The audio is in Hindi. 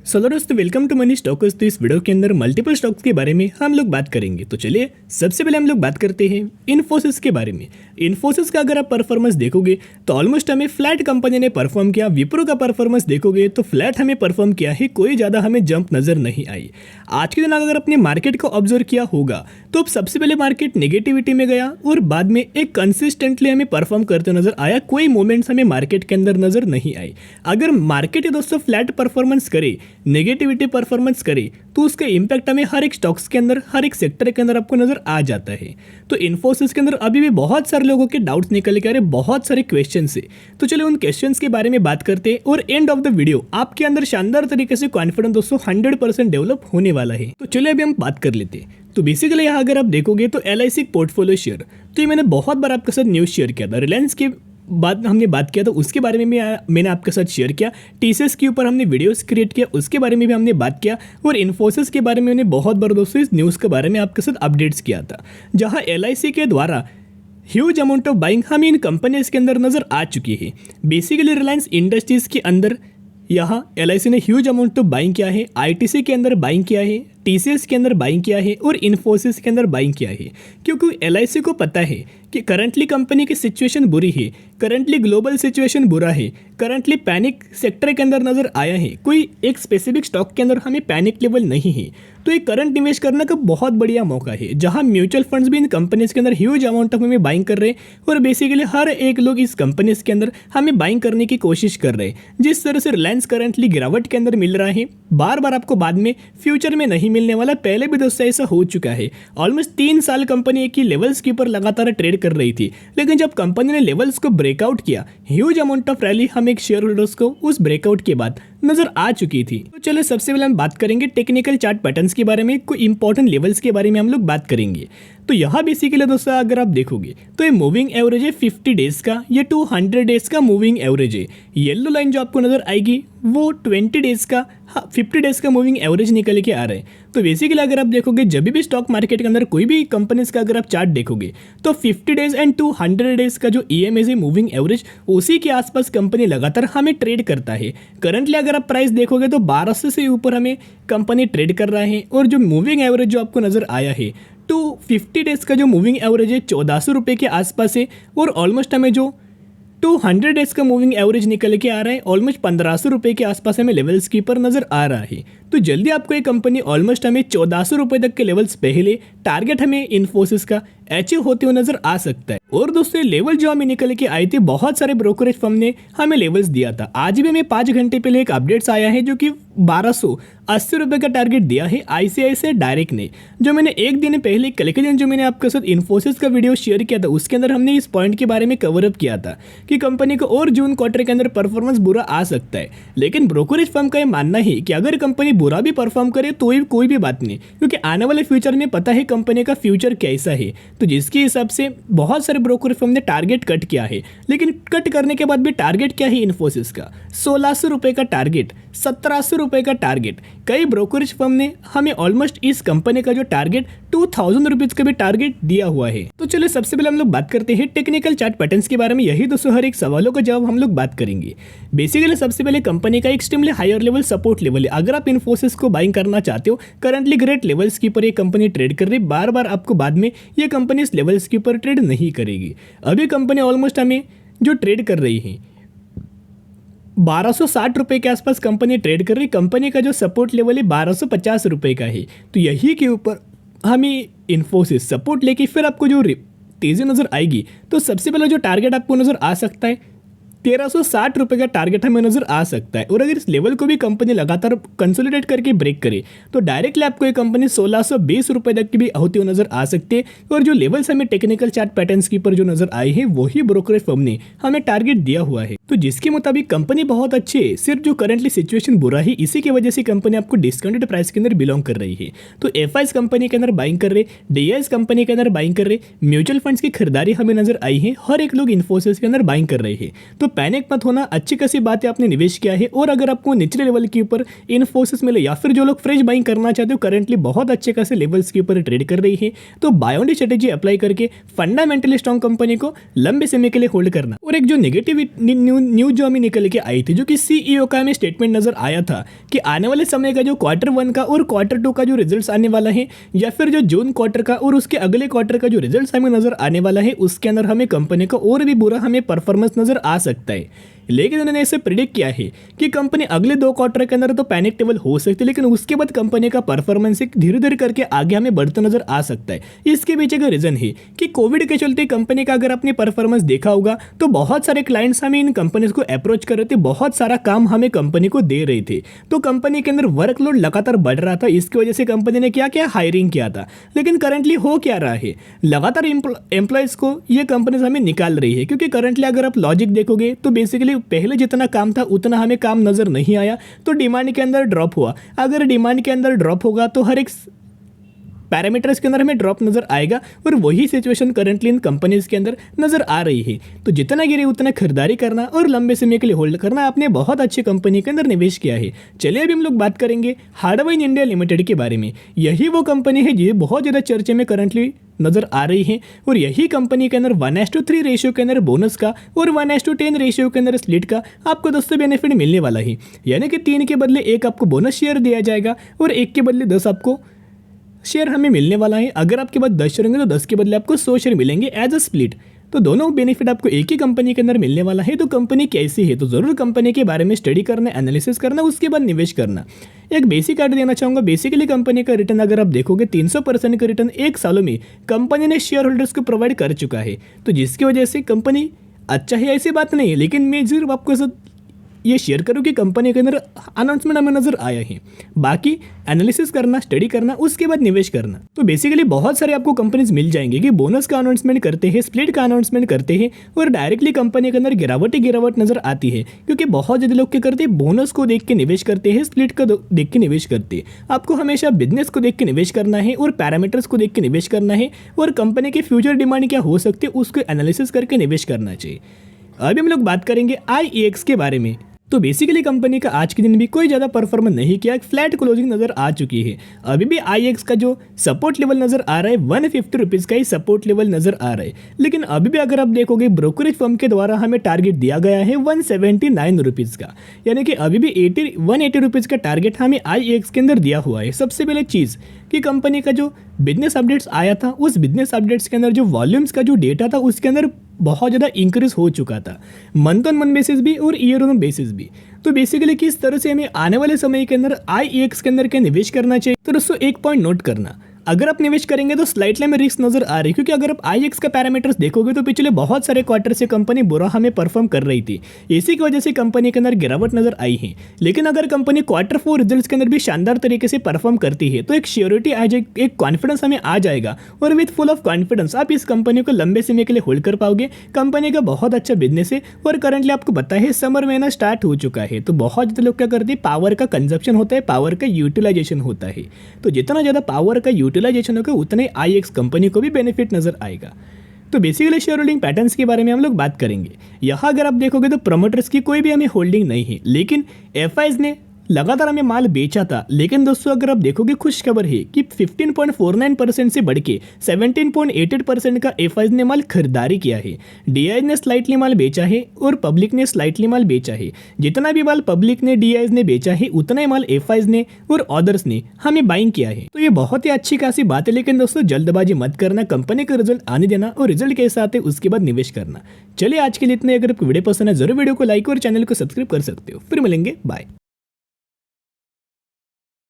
सो दोस्तों वेलकम टू मनी स्टॉकर्स। तो इस वीडियो के अंदर मल्टीपल स्टॉक्स के बारे में हम लोग बात करेंगे। तो चलिए सबसे पहले हम लोग बात करते हैं इन्फोसिस के बारे में। इन्फोसिस का अगर आप परफॉर्मेंस देखोगे तो ऑलमोस्ट हमें फ्लैट कंपनी ने परफॉर्म किया। विप्रो का परफॉर्मेंस देखोगे तो फ्लैट हमें परफॉर्म किया है, कोई ज़्यादा हमें जंप नज़र नहीं आई। आज के दिन अगर अपने मार्केट को ऑब्जर्व किया होगा तो सबसे पहले मार्केट नेगेटिविटी में गया और बाद में एक कंसिस्टेंटली हमें परफॉर्म करते नजर आया। कोई मोमेंट्स हमें मार्केट के अंदर नजर नहीं आई। अगर मार्केट ये दोस्तों फ्लैट परफॉर्मेंस करे, नेगेटिविटी परफॉर्मेंस करे, तो उसका इंपैक्ट हमें हर एक स्टॉक्स के अंदर, हर एक सेक्टर के अंदर आपको नजर आ जाता है। तो इन्फोसिस के अंदर अभी भी बहुत सारे लोगों के डाउट्स निकल के आ रहे, बहुत सारे क्वेश्चन है। तो चलिए उन क्वेश्चंस के बारे में बात करते हैं और एंड ऑफ द वीडियो आपके अंदर शानदार तरीके से कॉन्फिडेंस दोस्तों 100% डेवलप होने वाला है। तो चलिए अभी हम बात कर लेते हैं। तो बेसिकली यहाँ अगर आप देखोगे तो LIC पोर्टफोलियो शेयर, तो ये मैंने बहुत बार आपके साथ न्यूज़ शेयर किया था। रिलायंस के बाद हमने बात किया तो उसके बारे में भी मैंने आपके साथ शेयर किया। TCS के ऊपर हमने वीडियोस क्रिएट किया, उसके बारे में भी हमने बात किया। और इन्फोसिस के बारे में मैंने बहुत बार दोस्तों इस न्यूज़ के बारे में आपके साथ अपडेट्स किया था, जहाँ LIC के द्वारा ह्यूज अमाउंट ऑफ बाइंग हमें इन कंपनीज के अंदर नजर आ चुकी है। बेसिकली रिलायंस इंडस्ट्रीज के अंदर यहाँ LIC ने ह्यूज अमाउंट ऑफ बाइंग किया है, ITC के अंदर बाइंग किया है, TCS के अंदर बाइंग किया है और इन्फोसिस के अंदर बाइंग किया है। क्योंकि LIC को पता है कि करंटली कंपनी की सिचुएशन बुरी है, करंटली ग्लोबल सिचुएशन बुरा है, करंटली पैनिक सेक्टर के अंदर नजर आया है। कोई एक स्पेसिफिक स्टॉक के अंदर हमें पैनिक लेवल नहीं है, तो एक करंट निवेश करने का बहुत बढ़िया मौका है, जहां म्यूचुअल फंड्स भी इन कंपनीज के अंदर ह्यूज अमाउंट ऑफ हमें बाइंग कर रहे हैं। और बेसिकली हर एक लोग इस कंपनीज के अंदर हमें बाइंग करने की कोशिश कर रहे हैं। जिस तरह से रिलायंस करंटली गिरावट के अंदर मिल रहा है, बार बार आपको बाद में फ्यूचर में नहीं मिलने वाला, पहले भी दोस्तों ऐसा हो चुका है। ऑलमोस्ट 3 साल कंपनी एक ही लेवल्स के ऊपर लगातार ट्रेड कर रही थी, लेकिन जब कंपनी ने लेवल्स को ब्रेकआउट किया, ह्यूज अमाउंट ऑफ रैली हम एक शेयर होल्डर्स को उस ब्रेकआउट के बाद नजर आ चुकी थी। तो चलो सबसे पहले हम बात करेंगे टेक्निकल चार्ट पैटर्न्स के बारे में, कोई इंपॉर्टेंट लेवल्स के बारे में हम लोग बात करेंगे। तो यहाँ बेसिकली दोस्तों अगर आप देखोगे तो ये मूविंग एवरेज है 50 डेज का, ये 200 डेज का मूविंग एवरेज है। येलो लाइन जो आपको नजर आएगी वो 20 डेज का, 50 डेज का मूविंग एवरेज निकल के आ रहा है। तो बेसिकली अगर आप देखोगे जब भी स्टॉक मार्केट के अंदर कोई भी कंपनीज का अगर आप चार्ट देखोगे तो 50 डेज एंड 200 डेज का जो EMA है मूविंग एवरेज, उसी के आसपास कंपनी लगातार हमें ट्रेड करता है। करंटली अगर आप प्राइस देखोगे तो 1200 से ऊपर हमें कंपनी ट्रेड कर रहा है। और जो मूविंग एवरेज जो आपको नजर आया है तो 50 डेज का जो मूविंग एवरेज है 1400 रुपये के आसपास है। और ऑलमोस्ट हमें जो 200 डेज का मूविंग एवरेज निकल के आ रहा है ऑलमोस्ट 1500 रुपये के आसपास हमें लेवल्स के ऊपर नजर आ रहा है। तो जल्दी आपको ये कंपनी ऑलमोस्ट हमें 1400 रुपये तक के लेवल्स पहले टारगेट हमें इन्फोसिस का अचीव होते हुए नजर आ सकता है। और दोस्तों लेवल जो हमें निकल के आए थे, बहुत सारे ब्रोकरेज फर्म ने हमें लेवल्स दिया था। आज भी हमें 5 घंटे पहले एक अपडेट्स आया है जो कि 1280 रुपये का टारगेट दिया है ICICI डायरेक्ट ने। जो मैंने एक दिन पहले कल के दिन जो मैंने आपके साथ इन्फोसिस का वीडियो शेयर किया था, उसके अंदर हमने इस पॉइंट के बारे में कवर अप किया था कि कंपनी को और जून क्वार्टर के अंदर परफॉर्मेंस बुरा आ सकता है। लेकिन ब्रोकरेज फर्म का ये मानना है कि अगर कंपनी बुरा भी परफॉर्म करे तो ही कोई भी बात नहीं, क्योंकि आने वाले फ्यूचर में पता है कंपनी का फ्यूचर कैसा है। तो जिसके हिसाब से बहुत सारे ब्रोकरेज फर्म ने टारगेट कट किया है। लेकिन कट करने के बाद भी टारगेट क्या है इन्फोसिस का? 1600 रुपये का टारगेट, 1700 रुपये का टारगेट। कई ब्रोकरेज फर्म ने हमें ऑलमोस्ट इस कंपनी का जो टारगेट 2000 रुपीज का भी टारगेट दिया हुआ है। तो चलिए सबसे पहले हम लोग बात करते हैं टेक्निकल चार्ट पैटर्न्स के बारे में। यही दोस्तों हर एक सवालों का जवाब हम लोग बात करेंगे। बेसिकली सबसे पहले कंपनी का extremely higher level support level है। अगर आप इन्फोसिस को बाइंग करना चाहते हो, करंटली ग्रेट लेवल्स के ऊपर ये कंपनी ट्रेड कर रही है। बार बार आपको बाद में ये कंपनी इस लेवल्स के ऊपर ट्रेड नहीं करेगी। अभी कंपनी ऑलमोस्ट हमें जो ट्रेड कर रही है 1260 रुपये के आसपास कंपनी ट्रेड कर रही। कंपनी का जो सपोर्ट लेवल है 1250 रुपये का है। तो यही के ऊपर हमें इन्फोसिस सपोर्ट लेके फिर आपको जो तेजी नज़र आएगी, तो सबसे पहले जो टारगेट आपको नज़र आ सकता है 1360 रुपये का टारगेट हमें नजर आ सकता है। और अगर इस लेवल को भी कंपनी लगातार कंसोलिडेट करके ब्रेक करे तो डायरेक्टली आपको ये कंपनी 1620 रुपये तक की भी होती हुई नजर आ सकती है। और जो लेवल्स हमें टेक्निकल चार्ट पैटर्न्स के ऊपर जो नजर आए हैं वही ब्रोकरेज फर्म ने हमें टारगेट दिया हुआ है। तो जिसके मुताबिक कंपनी बहुत अच्छी है, सिर्फ जो करंटली सिचुएशन बुरा है इसी की वजह से कंपनी आपको डिस्काउंटेड प्राइस के अंदर बिलोंग कर रही है। तो FIs कंपनी के अंदर बाइंग कर रहे, DIs कंपनी के अंदर बाइंग कर रहे, म्यूचुअल फंड्स की खरीदारी हमें नजर आई है। हर एक लोग इन्फोसिस के अंदर बाइंग कर रहे हैं। तो पैनिक मत होना, अच्छी खासी बातें आपने निवेश किया है। और अगर आपको निचले लेवल के ऊपर इन्फोसिस मिले या फिर जो लोग फ्रेश बाइंग करना चाहते हो, करंटली बहुत अच्छे खासे लेवल्स के ऊपर ट्रेड कर रही है, तो buy on the strategy apply करके फंडामेंटली स्ट्रॉन्ग कंपनी को लंबे समय के लिए होल्ड करना। और एक जो नेगेटिव न्यूज जो हमें निकल के आई थी, जो कि सीईओ का हमें स्टेटमेंट नजर आया था कि आने वाले समय का जो Q1 का और Q2 का जो रिजल्ट्स आने वाला है, या फिर जो जून क्वार्टर का और उसके अगले क्वार्टर का जो रिजल्ट्स हमें नजर आने वाला है, उसके अंदर हमें कंपनी का और भी बुरा हमें परफॉर्मेंस नजर आ सकता है। लेकिन उन्होंने ऐसे प्रिडिक्ट किया है कि कंपनी अगले 2 क्वार्टर के अंदर तो पैनिक टेबल हो सकती है, लेकिन उसके बाद कंपनी का परफॉर्मेंस धीरे धीरे करके आगे हमें बढ़ता नजर आ सकता है। इसके पीछे का रीजन है कि कोविड के चलते कंपनी का अगर अपनी परफॉर्मेंस देखा होगा तो बहुत सारे क्लाइंट्स हमें इन कंपनीज को अप्रोच कर रहे थे, बहुत सारा काम हमें कंपनी को दे रहे थे, तो कंपनी के अंदर वर्कलोड लगातार बढ़ रहा था। इसकी वजह से कंपनी ने क्या हायरिंग किया था। लेकिन करंटली हो क्या रहा है, लगातार एम्प्लॉयज को ये कंपनीज हमें निकाल रही है, क्योंकि करंटली अगर आप लॉजिक देखोगे तो बेसिकली पहले जितना काम था उतना हमें काम नजर नहीं आया, तो डिमांड के अंदर ड्रॉप हुआ। अगर डिमांड के अंदर ड्रॉप होगा तो हर एक पैरामीटर्स के अंदर हमें ड्रॉप नजर आएगा, और वही सिचुएशन करंटली इन कंपनीज के अंदर नजर आ रही है। तो जितना गिरे उतना खरीदारी करना और लंबे समय के लिए होल्ड करना। आपने बहुत अच्छी कंपनी के अंदर निवेश किया है। चलिए अभी हम लोग बात करेंगे हार्डवाइन इंडिया लिमिटेड के बारे में। यही वो कंपनी है जो बहुत ज़्यादा चर्चे में करंटली नजर आ रही है, और यही कंपनी के अंदर 1:3 रेशियो के अंदर बोनस का और 1:10 रेशियो के अंदर स्प्लिट का आपको दोस्तों बेनिफिट मिलने वाला है। यानी कि 3 के बदले 1 आपको बोनस शेयर दिया जाएगा और 1 के बदले 10 आपको शेयर हमें मिलने वाला है। अगर आपके पास 10 शेयर होंगे तो 10 के बदले आपको 100 शेयर मिलेंगे एज अ स्प्लिट। तो दोनों बेनिफिट आपको एक ही कंपनी के अंदर मिलने वाला है। तो कंपनी कैसी है, तो ज़रूर कंपनी के बारे में स्टडी करना, एनालिसिस करना, उसके बाद निवेश करना। एक बेसिक आइडिया देना चाहूँगा। बेसिकली कंपनी का रिटर्न अगर आप देखोगे 300% का रिटर्न 1 सालों में कंपनी ने शेयर होल्डर्स को प्रोवाइड कर चुका है। तो जिसकी वजह से कंपनी अच्छा है ऐसी बात नहीं है, लेकिन मैं जरूर आपको ये शेयर करूँ कि कंपनी के अंदर अनाउंसमेंट हमें नजर आया है। बाकी एनालिसिस करना, स्टडी करना, उसके बाद निवेश करना। तो बेसिकली बहुत सारे आपको कंपनीज मिल जाएंगे कि बोनस का अनाउंसमेंट करते हैं, स्प्लिट का अनाउंसमेंट करते हैं, और डायरेक्टली कंपनी के अंदर गिरावट ही गिरावट नजर आती है। क्योंकि बहुत ज़्यादा लोग क्या करते हैं, बोनस को देख के निवेश करते हैं, स्प्लिट को देख के निवेश करते हैं। आपको हमेशा बिजनेस को देख के निवेश करना है और पैरामीटर्स को देख के निवेश करना है, और कंपनी की फ्यूचर डिमांड क्या हो सकती है उसको एनालिसिस करके निवेश करना चाहिए। अभी हम लोग बात करेंगे IEX के बारे में। तो बेसिकली कंपनी का आज के दिन भी कोई ज़्यादा परफॉर्मेंस नहीं किया, एक फ्लैट क्लोजिंग नज़र आ चुकी है। अभी भी IEX का जो सपोर्ट लेवल नज़र आ रहा है 150 रुपीज़ का ही सपोर्ट लेवल नज़र आ रहा है। लेकिन अभी भी अगर आप देखोगे ब्रोकरेज फर्म के द्वारा हमें टारगेट दिया गया है 179 रुपीज़ का, यानी कि अभी भी 180 रुपीज़ का टारगेट हमें IEX के अंदर दिया हुआ है। सबसे पहले चीज़ कि कंपनी का जो बिजनेस अपडेट्स आया था, उस बिजनेस अपडेट्स के अंदर जो वॉल्यूम्स का जो डेटा था उसके अंदर बहुत ज़्यादा इंक्रीज हो चुका था, मंथ ऑन मंथ बेसिस भी और ईयर ऑन बेसिस भी। तो बेसिकली किस तरह से हमें आने वाले समय के अंदर IEX के अंदर क्या निवेश करना चाहिए, तो दोस्तों एक पॉइंट नोट करना। अगर आप निवेश करेंगे तो स्लाइटली में रिस्क नजर आ रही है, क्योंकि अगर आप IEX का पैरामीटर्स देखोगे तो पिछले बहुत सारे क्वार्टर से कंपनी बुरा हमें परफॉर्म कर रही थी। इसी की वजह से कंपनी के अंदर गिरावट नजर आई है। लेकिन अगर कंपनी Q4 रिजल्ट्स के अंदर भी शानदार तरीके से परफॉर्म करती है तो एक श्योरिटी आ जाए, एक कॉन्फिडेंस हमें आ जाएगा, और विथ फुल ऑफ कॉन्फिडेंस आप इस कंपनी को लंबे समय के लिए होल्ड कर पाओगे। कंपनी का बहुत अच्छा बिजनेस है, और करंटली आपको पता है समर महीना स्टार्ट हो चुका है, तो बहुत ज़्यादा लोग क्या करते हैं, पावर का कंजप्शन होता है, पावर का यूटिलाइजेशन होता है। तो जितना ज़्यादा पावर का यूटिलाइजेशन होगा उतना IEX कंपनी को भी बेनिफिट नजर आएगा। तो बेसिकली शेयर होल्डिंग पैटर्न्स के बारे में हम लोग बात करेंगे। यहाँ अगर आप देखोगे तो प्रमोटर्स की कोई भी हमें होल्डिंग नहीं है, लेकिन FIs ने लगातार हमें माल बेचा था। लेकिन दोस्तों अगर आप देखोगे खुश खबर है कि 15.49% से बढ़ के 17.88% का FIs ने माल खरीदारी किया है। DIs ने स्लाइटली माल बेचा है और पब्लिक ने स्लाइटली माल बेचा है। जितना भी माल पब्लिक ने DIs ने बेचा है उतना ही माल FIs ने और अदर्स ने हमें बाइंग किया है। तो ये बहुत ही अच्छी खासी बात है। लेकिन दोस्तों जल्दबाजी मत करना, कंपनी का रिजल्ट आने देना और रिजल्ट कैसा आते उसके बाद निवेश करना। चलिए आज के लिए इतने। अगर आपको वीडियो पसंद है जरूर वीडियो को लाइक और चैनल को सब्सक्राइब कर सकते हो। फिर मिलेंगे, बाय।